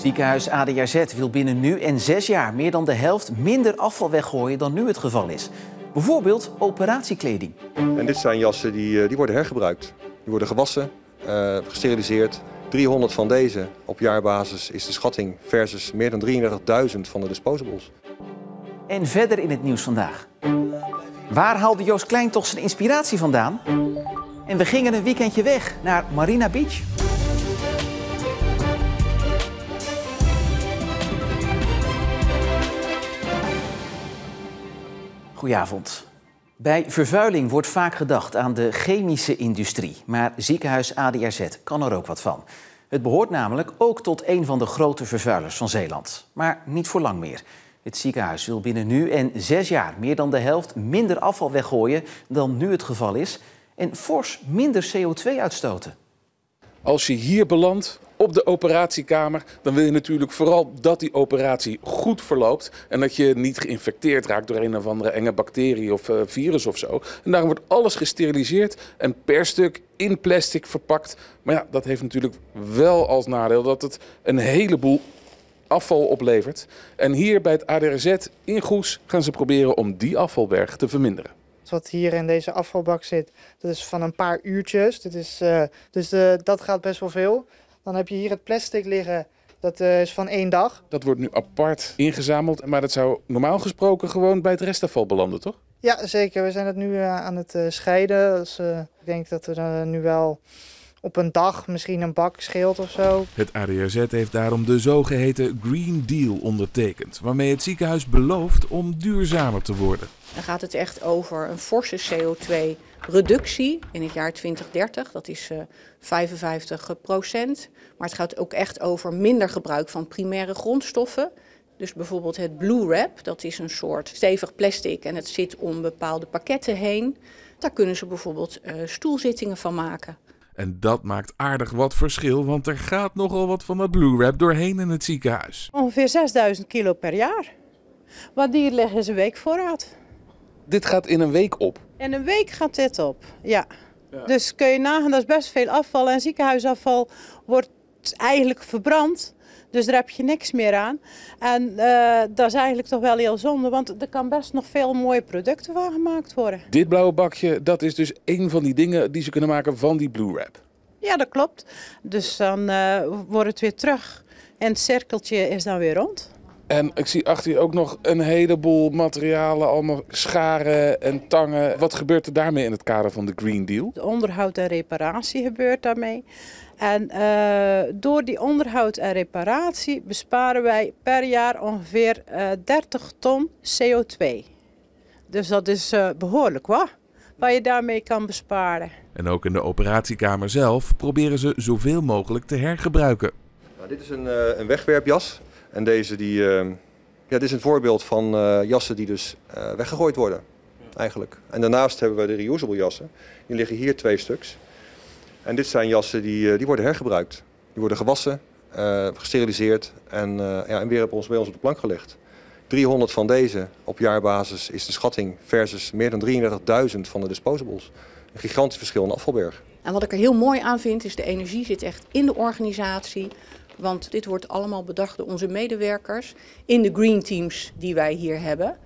Ziekenhuis ADRZ wil binnen nu en 6 jaar meer dan de helft minder afval weggooien dan nu het geval is. Bijvoorbeeld operatiekleding. En dit zijn jassen die worden hergebruikt. Die worden gewassen, gesteriliseerd. 300 van deze op jaarbasis is de schatting versus meer dan 33.000 van de disposables. En verder in het nieuws vandaag. Waar haalde Joost Klein toch zijn inspiratie vandaan? En we gingen een weekendje weg naar Marina Beach. Goedenavond. Bij vervuiling wordt vaak gedacht aan de chemische industrie. Maar ziekenhuis ADRZ kan er ook wat van. Het behoort namelijk ook tot een van de grote vervuilers van Zeeland. Maar niet voor lang meer. Het ziekenhuis wil binnen nu en 6 jaar meer dan de helft minder afval weggooien dan nu het geval is. En fors minder CO2 uitstoten. Als je hier belandt op de operatiekamer, dan wil je natuurlijk vooral dat die operatie goed verloopt. En dat je niet geïnfecteerd raakt door een of andere enge bacterie of virus of zo. En daarom wordt alles gesteriliseerd en per stuk in plastic verpakt. Maar ja, dat heeft natuurlijk wel als nadeel dat het een heleboel afval oplevert. En hier bij het ADRZ in Goes gaan ze proberen om die afvalberg te verminderen. Wat hier in deze afvalbak zit, dat is van een paar uurtjes. Dat gaat best wel veel. Dan heb je hier het plastic liggen, dat is van 1 dag. Dat wordt nu apart ingezameld, maar dat zou normaal gesproken gewoon bij het restafval belanden, toch? Ja, zeker. We zijn het nu aan het scheiden. Dus, ik denk dat er nu wel op een dag misschien een bak scheelt of zo. Het ADRZ heeft daarom de zogeheten Green Deal ondertekend, waarmee het ziekenhuis belooft om duurzamer te worden. Dan gaat het echt over een forse CO2-reductie in het jaar 2030. Dat is 55%. Maar het gaat ook echt over minder gebruik van primaire grondstoffen. Dus bijvoorbeeld het Blue Wrap, dat is een soort stevig plastic en het zit om bepaalde pakketten heen. Daar kunnen ze bijvoorbeeld stoelzittingen van maken. En dat maakt aardig wat verschil, want er gaat nogal wat van dat Blue Wrap doorheen in het ziekenhuis. Ongeveer 6000 kilo per jaar. Wat die leggen is een week voorraad. Dit gaat in een week op? In een week gaat dit op, ja. Dus kun je nagaan, dat is best veel afval. En ziekenhuisafval wordt eigenlijk verbrand. Dus daar heb je niks meer aan. En dat is eigenlijk toch wel heel zonde, want er kan best nog veel mooie producten van gemaakt worden. Dit blauwe bakje, dat is dus een van die dingen die ze kunnen maken van die Blue Wrap. Ja, dat klopt. Dus dan wordt het weer terug en het cirkeltje is dan weer rond. En ik zie achter je ook nog een heleboel materialen, allemaal scharen en tangen. Wat gebeurt er daarmee in het kader van de Green Deal? De onderhoud en reparatie gebeurt daarmee. En door die onderhoud en reparatie besparen wij per jaar ongeveer 30 ton CO2. Dus dat is behoorlijk wat je daarmee kan besparen. En ook in de operatiekamer zelf proberen ze zoveel mogelijk te hergebruiken. Nou, dit is een wegwerpjas. En deze dit is een voorbeeld van jassen die dus weggegooid worden, eigenlijk. En daarnaast hebben we de reusable jassen. Die liggen hier 2 stuks. En dit zijn jassen die worden hergebruikt. Die worden gewassen, gesteriliseerd en weer bij ons op de plank gelegd. 300 van deze op jaarbasis is de schatting versus meer dan 33.000 van de disposables. Een gigantisch verschil in afvalberg. En wat ik er heel mooi aan vind is de energie zit echt in de organisatie. Want dit wordt allemaal bedacht door onze medewerkers in de green teams die wij hier hebben.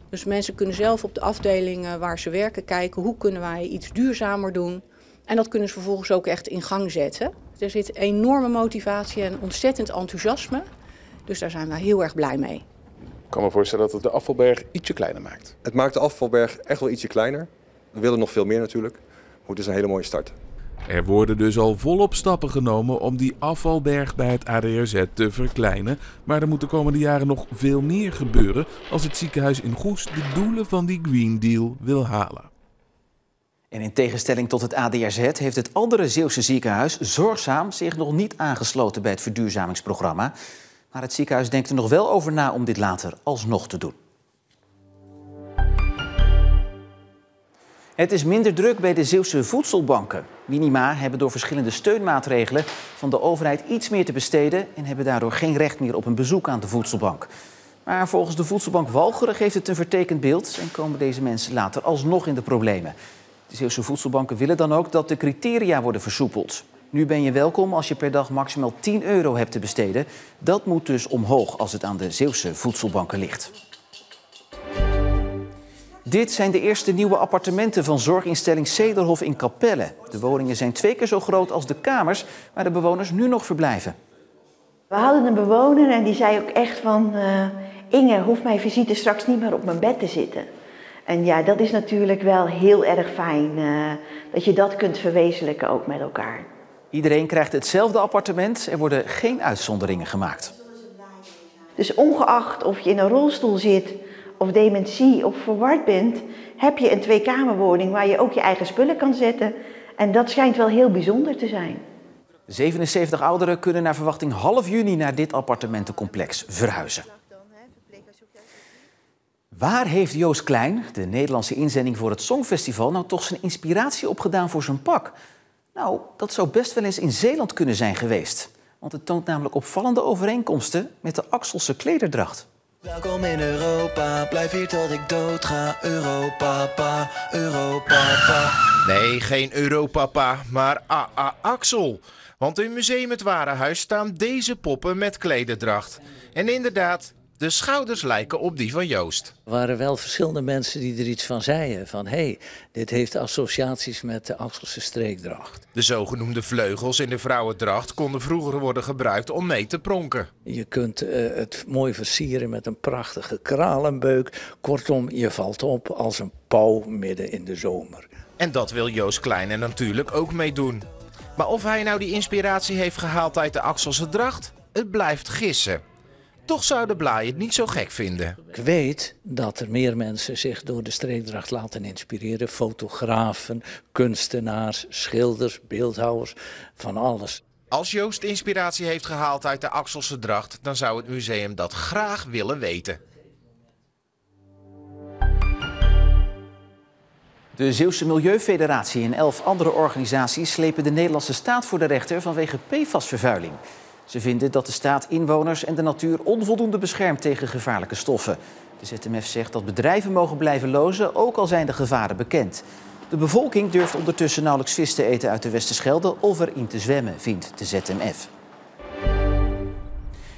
Dus mensen kunnen zelf op de afdelingen waar ze werken kijken hoe kunnen wij iets duurzamer doen. En dat kunnen ze vervolgens ook echt in gang zetten. Er zit enorme motivatie en ontzettend enthousiasme. Dus daar zijn we heel erg blij mee. Ik kan me voorstellen dat het de afvalberg ietsje kleiner maakt. Het maakt de afvalberg echt wel ietsje kleiner. We willen nog veel meer natuurlijk. Maar het is een hele mooie start. Er worden dus al volop stappen genomen om die afvalberg bij het ADRZ te verkleinen. Maar er moet de komende jaren nog veel meer gebeuren als het ziekenhuis in Goes de doelen van die Green Deal wil halen. En in tegenstelling tot het ADRZ heeft het andere Zeeuwse ziekenhuis Zorgzaam zich nog niet aangesloten bij het verduurzamingsprogramma. Maar het ziekenhuis denkt er nog wel over na om dit later alsnog te doen. Het is minder druk bij de Zeeuwse voedselbanken. Minima hebben door verschillende steunmaatregelen van de overheid iets meer te besteden en hebben daardoor geen recht meer op een bezoek aan de voedselbank. Maar volgens de voedselbank Walcheren geeft het een vertekend beeld en komen deze mensen later alsnog in de problemen. De Zeeuwse voedselbanken willen dan ook dat de criteria worden versoepeld. Nu ben je welkom als je per dag maximaal €10 hebt te besteden. Dat moet dus omhoog als het aan de Zeeuwse voedselbanken ligt. Dit zijn de eerste nieuwe appartementen van zorginstelling Cederhof in Capelle. De woningen zijn 2 keer zo groot als de kamers waar de bewoners nu nog verblijven. We hadden een bewoner en die zei ook echt van... Inge, hoeft mijn visite straks niet meer op mijn bed te zitten. En ja, dat is natuurlijk wel heel erg fijn dat je dat kunt verwezenlijken ook met elkaar. Iedereen krijgt hetzelfde appartement. Er worden geen uitzonderingen gemaakt. Dus ongeacht of je in een rolstoel zit of dementie of verward bent... heb je een 2-kamerwoning waar je ook je eigen spullen kan zetten. En dat schijnt wel heel bijzonder te zijn. 77 ouderen kunnen naar verwachting half juni naar dit appartementencomplex verhuizen. Waar heeft Joost Klein, de Nederlandse inzending voor het Songfestival, nou toch zijn inspiratie opgedaan voor zijn pak? Nou, dat zou best wel eens in Zeeland kunnen zijn geweest. Want het toont namelijk opvallende overeenkomsten met de Axelse klederdracht. Welkom in Europa, blijf hier tot ik dood ga. Europapa, Europapa. Nee, geen Europapa, maar Axel. Want in Museum Het Warenhuis staan deze poppen met klederdracht. En inderdaad, de schouders lijken op die van Joost. Er waren wel verschillende mensen die er iets van zeiden. Van hé, dit heeft associaties met de Axelse streekdracht. De zogenoemde vleugels in de vrouwendracht konden vroeger worden gebruikt om mee te pronken. Je kunt het mooi versieren met een prachtige kralenbeuk. Kortom, je valt op als een pauw midden in de zomer. En dat wil Joost Klein er natuurlijk ook mee doen. Maar of hij nou die inspiratie heeft gehaald uit de Axelse dracht, het blijft gissen. Toch zou de Blaai het niet zo gek vinden. Ik weet dat er meer mensen zich door de streekdracht laten inspireren. Fotografen, kunstenaars, schilders, beeldhouwers, van alles. Als Joost inspiratie heeft gehaald uit de Axelse dracht, dan zou het museum dat graag willen weten. De Zeeuwse Milieufederatie en 11 andere organisaties slepen de Nederlandse staat voor de rechter vanwege PFAS-vervuiling. Ze vinden dat de staat inwoners en de natuur onvoldoende beschermt tegen gevaarlijke stoffen. De ZMF zegt dat bedrijven mogen blijven lozen, ook al zijn de gevaren bekend. De bevolking durft ondertussen nauwelijks vis te eten uit de Westerschelde of erin te zwemmen, vindt de ZMF.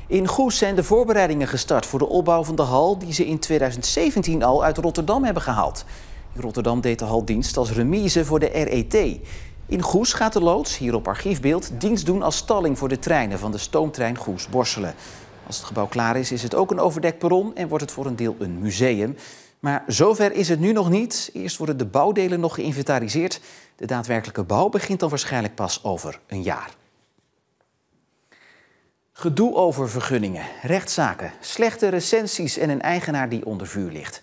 In Goes zijn de voorbereidingen gestart voor de opbouw van de hal die ze in 2017 al uit Rotterdam hebben gehaald. In Rotterdam deed de hal dienst als remise voor de RET. In Goes gaat de loods, hier op archiefbeeld, dienst doen als stalling voor de treinen van de stoomtrein Goes-Borselen. Als het gebouw klaar is, is het ook een overdekt perron en wordt het voor een deel een museum. Maar zover is het nu nog niet. Eerst worden de bouwdelen nog geïnventariseerd. De daadwerkelijke bouw begint dan waarschijnlijk pas over een jaar. Gedoe over vergunningen, rechtszaken, slechte recensies en een eigenaar die onder vuur ligt.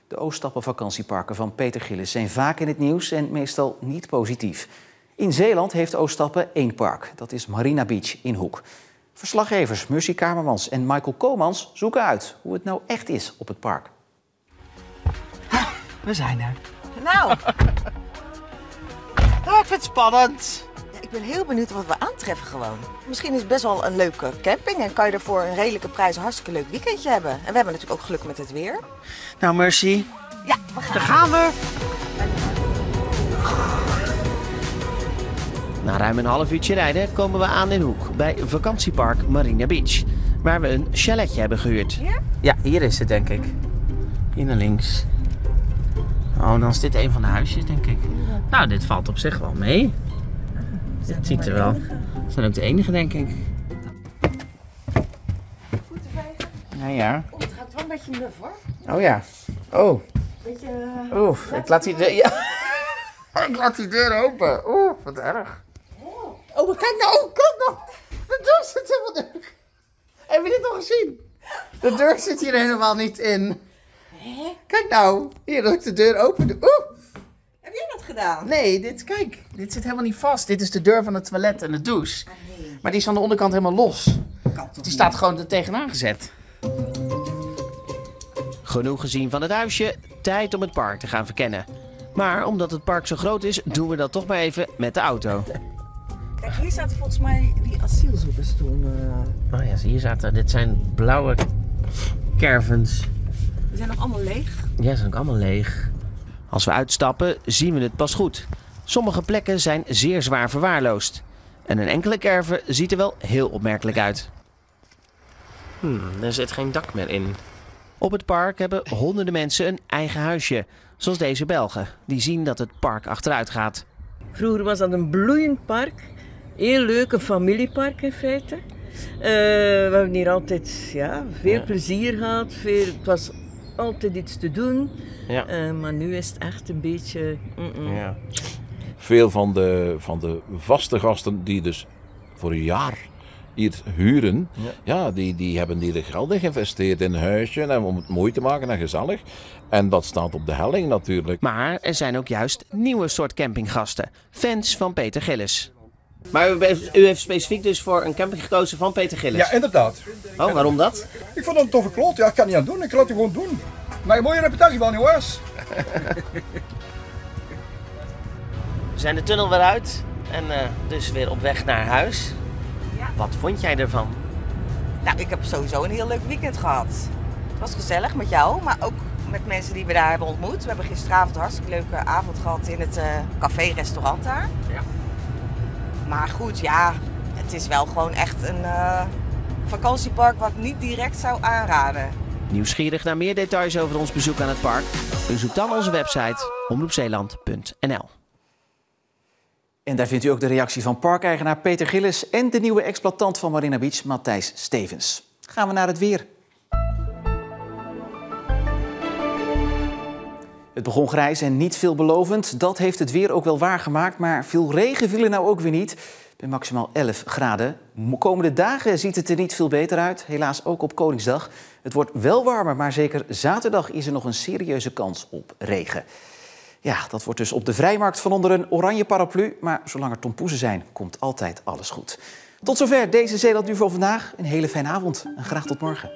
De Ooststappen vakantieparken van Peter Gillis zijn vaak in het nieuws en meestal niet positief. In Zeeland heeft Ooststappen 1 park. Dat is Marina Beach in Hoek. Verslaggevers Mercy Kamermans en Michael Komans zoeken uit hoe het nou echt is op het park. We zijn er. Nou, ik vind het spannend. Ja, ik ben heel benieuwd wat we aantreffen gewoon. Misschien is het best wel een leuke camping en kan je er voor een redelijke prijs een hartstikke leuk weekendje hebben. En we hebben natuurlijk ook geluk met het weer. Nou, Mercy. Ja, we gaan. Daar gaan we. Na ruim een half uurtje rijden komen we aan in Hoek bij vakantiepark Marina Beach, waar we een chaletje hebben gehuurd. Hier? Ja, hier is het denk ik. Hier naar links. Oh, dan is dit een van de huisjes denk ik. Nou, dit valt op zich wel mee. Dit ziet er wel. We zijn ook de enige denk ik. Voeten vegen. Ja, ja. Oh, het gaat wel een beetje muf hoor. Oh ja. Oh. Beetje... Oef, ik laat die deur... Ja. Ik laat die deur open. Oeh, wat erg. Oh, maar kijk nou, kijk nou. De deur zit helemaal in. Heb je dit al gezien? De deur zit hier helemaal niet in. Kijk nou, hier dat ik de deur open doe. Oeh. Heb jij dat gedaan? Nee, kijk, dit zit helemaal niet vast. Dit is de deur van het toilet en de douche. Nee. Maar die is aan de onderkant helemaal los. Die staat gewoon er tegenaan gezet. Genoeg gezien van het huisje, tijd om het park te gaan verkennen. Maar omdat het park zo groot is, doen we dat toch maar even met de auto. Kijk, hier zaten volgens mij die asielzoekers toen. Oh ja, hier zaten, dit zijn blauwe caravans. Die zijn nog allemaal leeg. Ja, ze zijn ook allemaal leeg. Als we uitstappen, zien we het pas goed. Sommige plekken zijn zeer zwaar verwaarloosd. En een enkele caravan ziet er wel heel opmerkelijk uit. Er zit geen dak meer in. Op het park hebben honderden mensen een eigen huisje. Zoals deze Belgen. Die zien dat het park achteruit gaat. Vroeger was dat een bloeiend park. Heel leuk, een familiepark in feite. We hebben hier altijd veel plezier gehad. Het was altijd iets te doen. Ja. Maar nu is het echt een beetje... Ja. Veel van de vaste gasten die dus voor een jaar hier huren, die hebben hier geld in geïnvesteerd in een huisje om het mooi te maken en gezellig. En dat staat op de helling natuurlijk. Maar er zijn ook juist nieuwe soort campinggasten. Fans van Peter Gillis. Maar u heeft specifiek dus voor een camping gekozen van Peter Gillis? Ja, inderdaad. Oh, waarom dat? Ik vond dat een toffe kloot. Ja, ik kan niet aan doen. Ik laat het gewoon doen. Maar een mooie reputatie van, jongens. We zijn de tunnel weer uit en dus weer op weg naar huis. Ja. Wat vond jij ervan? Nou, ik heb sowieso een heel leuk weekend gehad. Het was gezellig met jou, maar ook met mensen die we daar hebben ontmoet. We hebben gisteravond een hartstikke leuke avond gehad in het café-restaurant daar. Ja. Maar goed, het is wel gewoon echt een vakantiepark wat ik niet direct zou aanraden. Nieuwsgierig naar meer details over ons bezoek aan het park? Bezoek dan onze website omroepzeeland.nl. En daar vindt u ook de reactie van parkeigenaar Peter Gillis en de nieuwe exploitant van Marina Beach, Matthijs Stevens. Gaan we naar het weer. Het begon grijs en niet veelbelovend. Dat heeft het weer ook wel waargemaakt, maar veel regen viel er nou ook weer niet. Bij maximaal 11 graden. Komende dagen ziet het er niet veel beter uit. Helaas ook op Koningsdag. Het wordt wel warmer, maar zeker zaterdag is er nog een serieuze kans op regen. Ja, dat wordt dus op de vrijmarkt van onder een oranje paraplu. Maar zolang er tompoezen zijn, komt altijd alles goed. Tot zover deze Zeeland Nu voor vandaag. Een hele fijne avond en graag tot morgen.